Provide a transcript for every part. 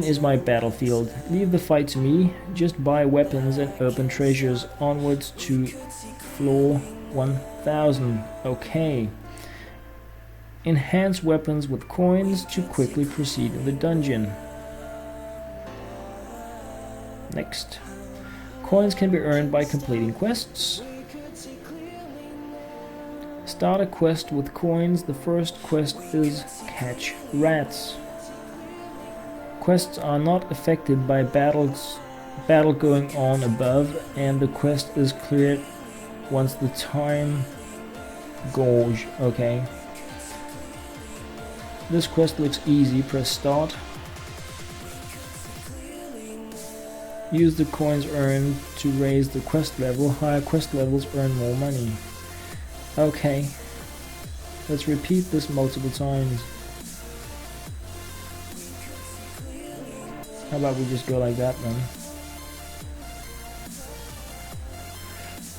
is my battlefield. Leave the fight to me. Just buy weapons and open treasures onwards to floor 1000. Okay. Enhance weapons with coins to quickly proceed in the dungeon. Next. Coins can be earned by completing quests. Start a quest with coins. The first quest is catch rats. Quests are not affected by battle going on above, and the quest is cleared once the time gorge. Okay. This quest looks easy. Press start. Use the coins earned to raise the quest level. Higher quest levels earn more money. Okay. Let's repeat this multiple times. How about we just go like that then?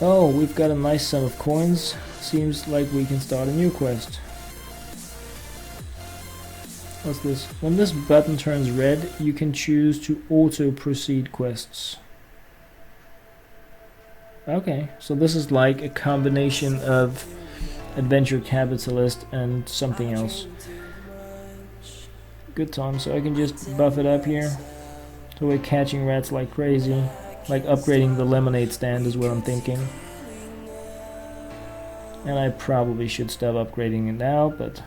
Oh, we've got a nice sum of coins. Seems like we can start a new quest. What's this? When this button turns red, you can choose to auto-proceed quests. Okay, so this is like a combination of Adventure Capitalist and something else. Good time, so I can just buff it up here. So we're catching rats like crazy. Like upgrading the lemonade stand is what I'm thinking. And I probably should stop upgrading it now, but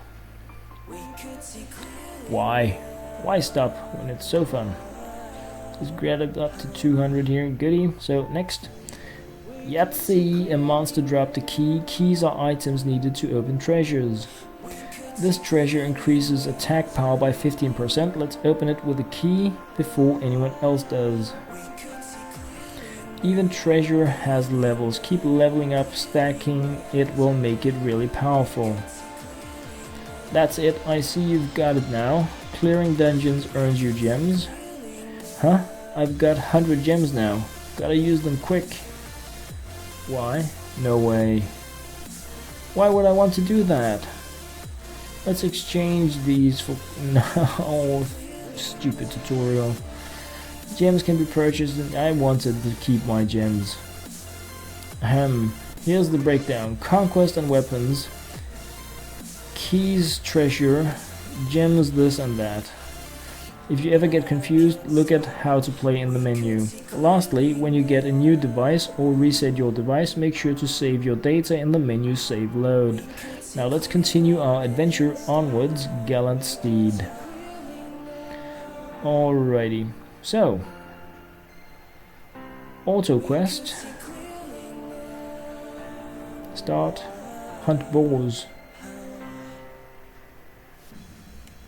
why? Why stop when it's so fun? Just grab it up to 200 here, goodie. So next. Yahtzee, a monster dropped a key. Keys are items needed to open treasures. This treasure increases attack power by 15%. Let's open it with a key before anyone else does. Even treasure has levels. Keep leveling up, stacking it will make it really powerful. That's it, I see you've got it now. Clearing dungeons earns you gems. Huh? I've got 100 gems now. Gotta use them quick. Why? No way. Why would I want to do that? Let's exchange these for... No, stupid tutorial. Gems can be purchased and I wanted to keep my gems. Here's the breakdown. Conquest and weapons. Keys, treasure, gems, this and that. If you ever get confused, look at how to play in the menu. Lastly, when you get a new device or reset your device, make sure to save your data in the menu save load. Now let's continue our adventure onwards, gallant steed. Alrighty, so auto quest. Start, hunt boars.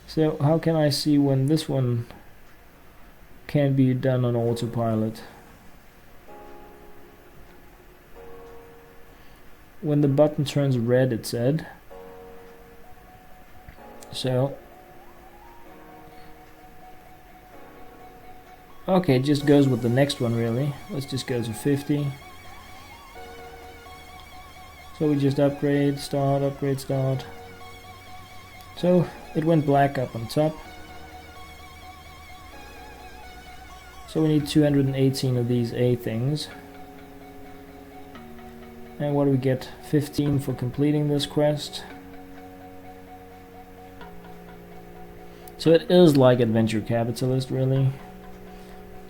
So how can I see when this one can be done on autopilot? When the button turns red, it said. So okay, it just goes with the next one really. Let's just go to 50. So we just upgrade, start, upgrade, start. So it went black up on top. So we need 218 of these A things. And what do we get? 15 for completing this quest. So it is like Adventure Capitalist really.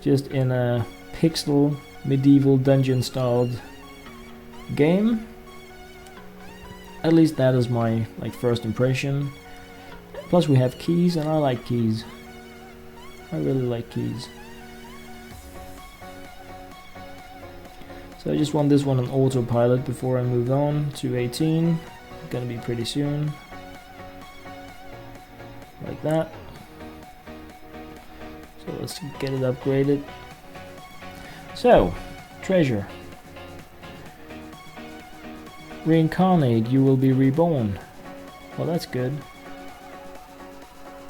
Just in a pixel medieval dungeon styled game. At least that is my first impression. Plus we have keys and I like keys. I really like keys. So I just want this one on autopilot before I move on to 18. Gonna be pretty soon. Like that. So let's get it upgraded. So, treasure. Reincarnate, you will be reborn. Well, that's good.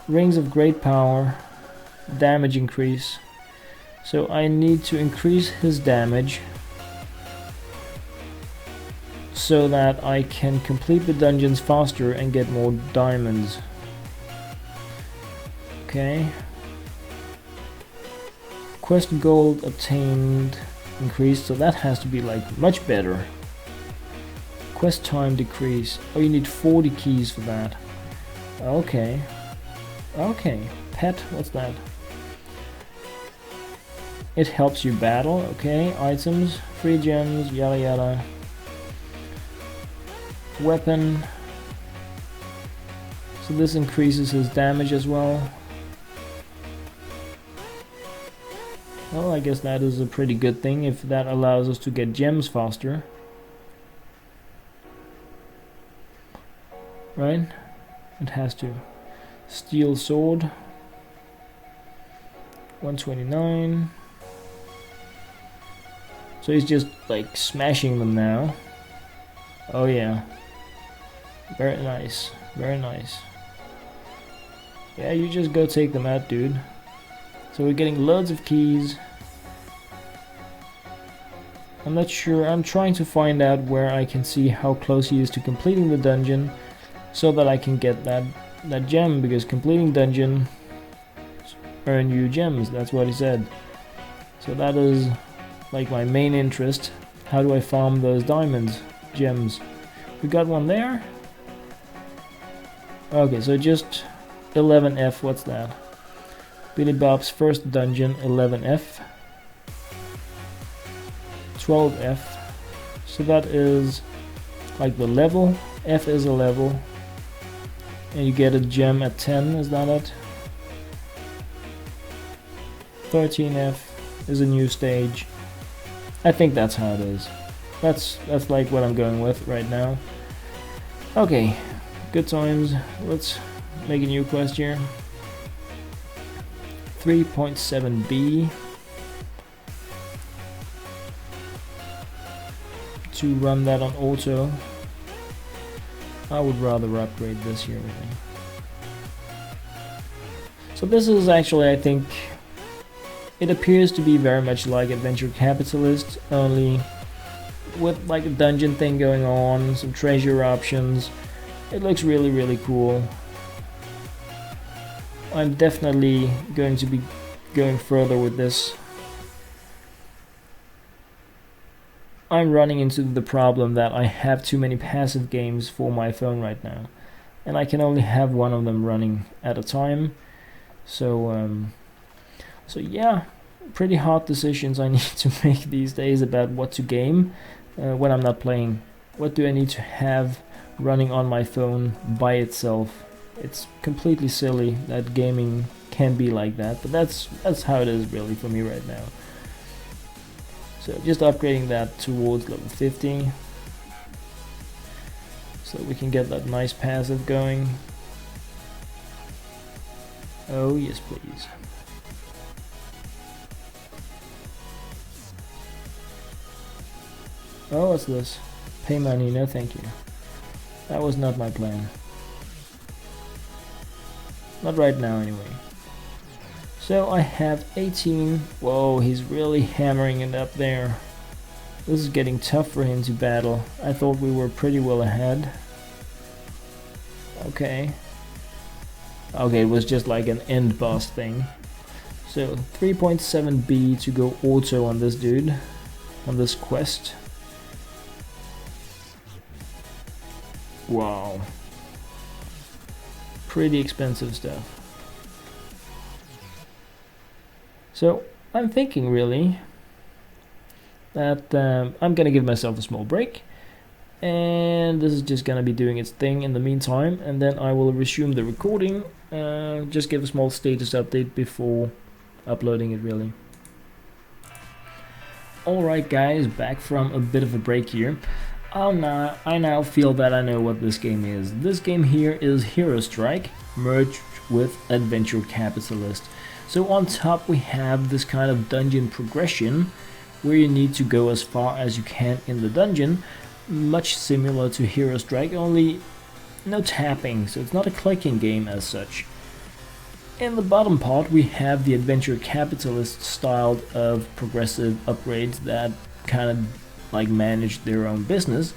Rings of great power, damage increase. So I need to increase his damage so that I can complete the dungeons faster and get more diamonds. Okay. Quest gold obtained increased, so that has to be like much better. Quest time decrease. Oh, you need 40 keys for that. Okay. Okay. Pet, what's that? It helps you battle. Okay. Items, free gems, yada yada. Weapon. So this increases his damage as well. Well, I guess that is a pretty good thing if that allows us to get gems faster. Right? It has to. Steel sword. 129. So he's just like smashing them now. Oh yeah. Very nice. Very nice. Yeah, you just go take them out, dude. So we're getting loads of keys. I'm not sure. I'm trying to find out where I can see how close he is to completing the dungeon, so that I can get that gem, because completing dungeon earn you gems. That's what he said. So that is like my main interest. How do I farm those diamonds, gems? We got one there. Okay, so just 11F. What's that? Biily Bob's first dungeon, 11F. 12F. So that is like the level. F is a level. And you get a gem at 10, is that it? 13F is a new stage. I think that's how it is. That's like what I'm going with right now. Okay, good times. Let's make a new quest here. 3.7B. To run that on auto. I would rather upgrade this here. So this is actually, I think, it appears to be very much like Adventure Capitalist, only with like a dungeon thing going on, some treasure options. It looks really, really cool. I'm definitely going to be going further with this. I'm running into the problem that I have too many passive games for my phone right now, and I can only have one of them running at a time. So yeah, pretty hard decisions I need to make these days about what to game when I'm not playing. What do I need to have running on my phone by itself? It's completely silly that gaming can be like that, but that's how it is really for me right now. So just upgrading that towards level 50, so we can get that nice passive going. Oh yes, please. Oh, what's this? Pay money, no thank you. That was not my plan. Not right now anyway. So I have 18. Whoa, he's really hammering it up there. This is getting tough for him to battle. I thought we were pretty well ahead. Okay. Okay, it was just like an end boss thing. So 3.7B to go auto on this dude, on this quest. Wow. Pretty expensive stuff. So I'm thinking really that I'm gonna give myself a small break, and this is just gonna be doing its thing in the meantime, and then I will resume the recording. Just give a small status update before uploading it really. Alright guys, back from a bit of a break here. I now feel that I know what this game is. This game here is Hero Strike merged with Adventure Capitalist. So on top we have this kind of dungeon progression where you need to go as far as you can in the dungeon, much similar to Hero Strike, only no tapping, so it's not a clicking game as such. In the bottom part we have the Adventure Capitalist style of progressive upgrades that kind of like manage their own business,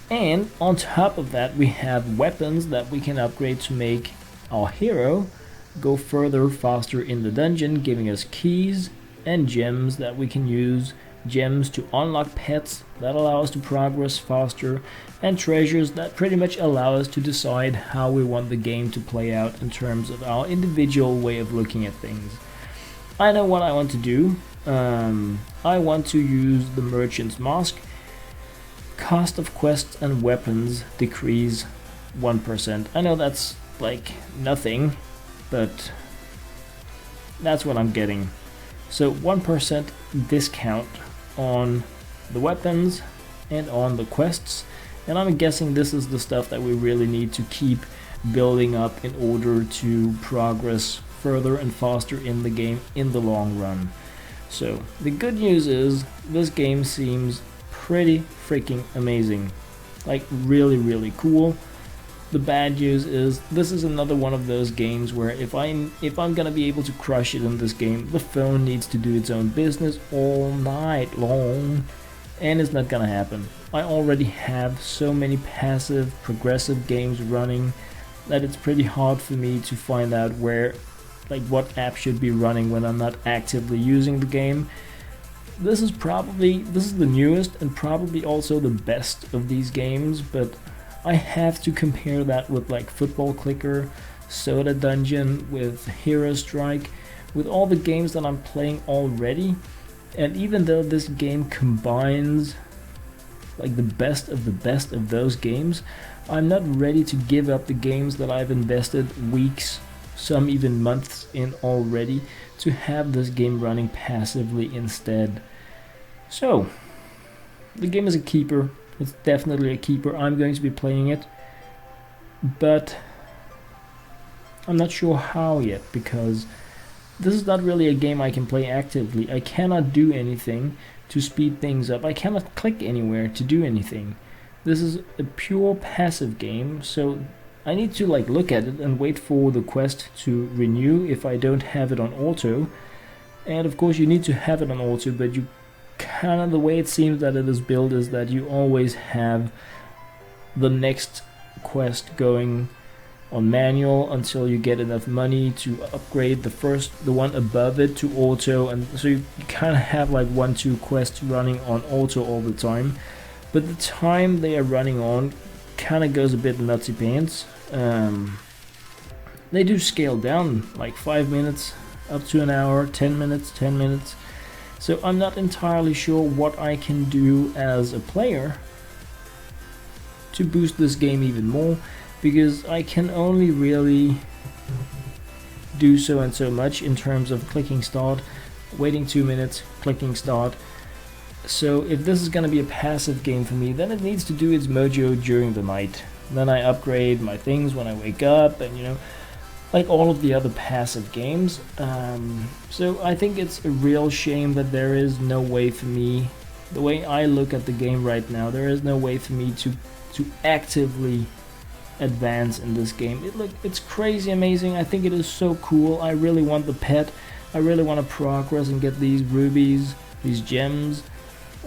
and on top of that we have weapons that we can upgrade to make our hero go further faster in the dungeon, giving us keys and gems that we can use. Gems to unlock pets that allow us to progress faster, and treasures that pretty much allow us to decide how we want the game to play out in terms of our individual way of looking at things. I know what I want to do. I want to use the Merchant's Mask. Cost of quests and weapons decrease 1%. I know that's like nothing, but that's what I'm getting. So 1% discount on the weapons and on the quests, and I'm guessing this is the stuff that we really need to keep building up in order to progress further and faster in the game in the long run. So the good news is this game seems pretty freaking amazing, like really cool. The bad news is this is another one of those games where if I'm gonna be able to crush it in this game, the phone needs to do its own business all night long, and it's not gonna happen. I already have so many passive progressive games running that it's pretty hard for me to find out where, like, what app should be running when I'm not actively using the game. This is the newest and probably also the best of these games, but I have to compare that with like Football Clicker, Soda Dungeon, with Hero Strike, with all the games that I'm playing already. And even though this game combines like the best of those games, I'm not ready to give up the games that I've invested weeks, some even months in already, to have this game running passively instead. So the game is a keeper. It's definitely a keeper. I'm going to be playing it, but I'm not sure how yet, because this is not really a game I can play actively. I cannot do anything to speed things up. I cannot click anywhere to do anything. This is a pure passive game, so I need to like look at it and wait for the quest to renew if I don't have it on auto. And of course you need to have it on auto, but you kind of, the way it seems that it is built is that you always have the next quest going on manual until you get enough money to upgrade the one above it to auto, and so you kind of have like 1-2 quests running on auto all the time, but the time they are running on kind of goes a bit nutsy pants. They do scale down like 5 minutes up to an hour, 10 minutes. So I'm not entirely sure what I can do as a player to boost this game even more, because I can only really do so and so much in terms of clicking start, waiting 2 minutes, clicking start. So if this is going to be a passive game for me, then it needs to do its mojo during the night. Then I upgrade my things when I wake up, and like all of the other passive games. So I think it's a real shame that there is no way for me, the way I look at the game right now, there is no way for me to actively advance in this game. It's crazy amazing. I think it is so cool. I really want the pet. I really want to progress and get these rubies, these gems.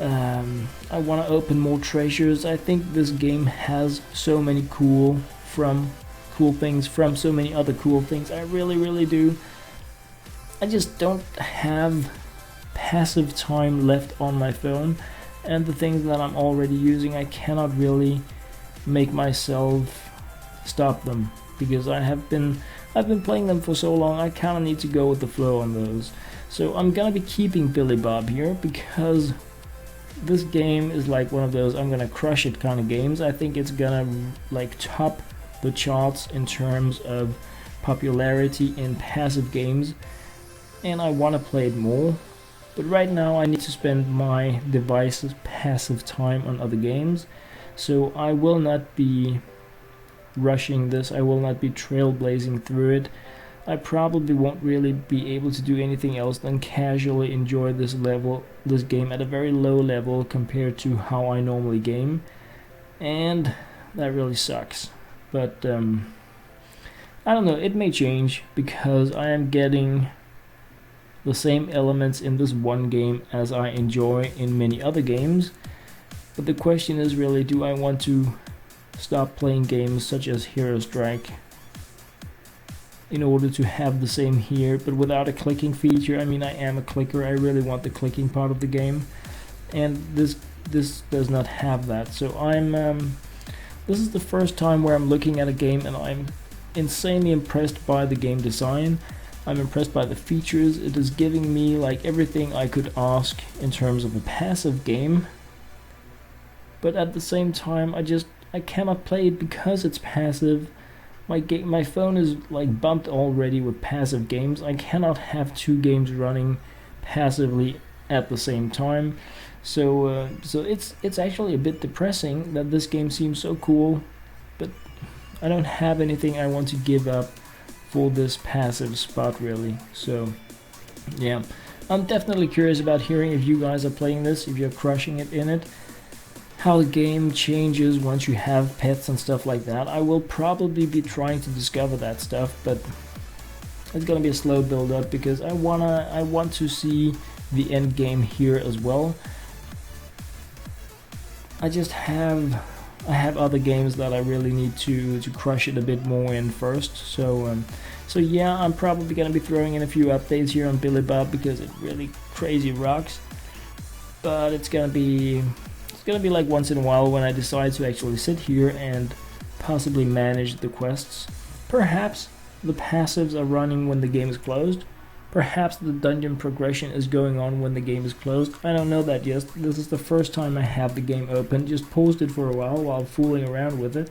I want to open more treasures. I think this game has so many cool things from so many other cool things. I really do. I just don't have passive time left on my phone, and the things that I'm already using, I cannot really make myself stop them, because I've been playing them for so long. I kind of need to go with the flow on those. So I'm gonna be keeping Biily Bob here, because this game is like one of those I'm gonna crush it kind of games. I think it's gonna like top the charts in terms of popularity in passive games, and I want to play it more, but right now I need to spend my device's passive time on other games. So I will not be rushing this, I will not be trailblazing through it. I probably won't really be able to do anything else than casually enjoy this game at a very low level compared to how I normally game, and that really sucks. But I don't know, it may change, because I am getting the same elements in this one game as I enjoy in many other games. But the question is really, do I want to stop playing games such as Hero Strike in order to have the same here, but without a clicking feature. I mean, I am a clicker, I really want the clicking part of the game, and this does not have that. So this is the first time where I'm looking at a game and I'm insanely impressed by the game design. I'm impressed by the features. It is giving me like everything I could ask in terms of a passive game, but at the same time I cannot play it because it's passive. My phone is like bumped already with passive games. I cannot have two games running passively at the same time. So it's actually a bit depressing that this game seems so cool, but I don't have anything I want to give up for this passive spot really. So yeah, I'm definitely curious about hearing if you guys are playing this, if you're crushing it in it, how the game changes once you have pets and stuff like that. I will probably be trying to discover that stuff, but it's gonna be a slow build up because I want to see the end game here as well. I have other games that I really need to crush it a bit more in first. So yeah, I'm probably gonna be throwing in a few updates here on Biily Bob because it really crazy rocks. But it's gonna be like once in a while when I decide to actually sit here and possibly manage the quests. Perhaps the passives are running when the game is closed. Perhaps the dungeon progression is going on when the game is closed. I don't know that yet. This is the first time I have the game open. Just paused it for a while fooling around with it.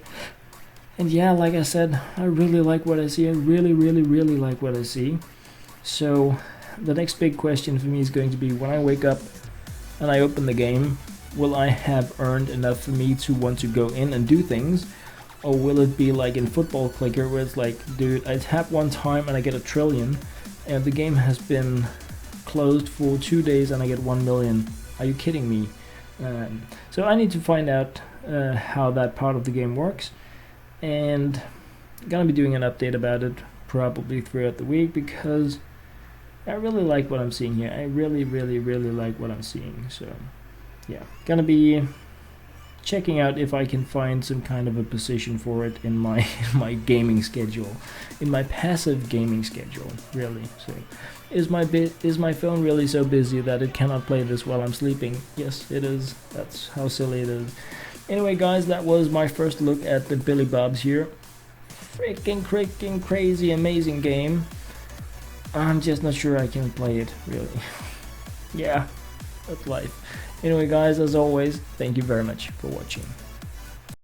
And yeah, like I said, I really like what I see. I really like what I see. So the next big question for me is going to be when I wake up and I open the game, will I have earned enough for me to want to go in and do things? Or will it be like in Football Clicker where it's like, dude, I tap one time and I get 1 trillion, and the game has been closed for 2 days and I get 1 million. Are you kidding me? So I need to find out how that part of the game works, and I'm gonna be doing an update about it probably throughout the week because I really like what I'm seeing here. I really like what I'm seeing. So yeah, gonna be checking out if I can find some kind of a position for it in my gaming schedule, in my passive gaming schedule, really. So is my phone really so busy that it cannot play this while I'm sleeping? Yes, it is. That's how silly it is. Anyway, guys, that was my first look at the Biily Bobs here. Freaking crazy amazing game. I'm just not sure I can play it, really. Yeah, that's life. Anyway, guys, as always, thank you very much for watching.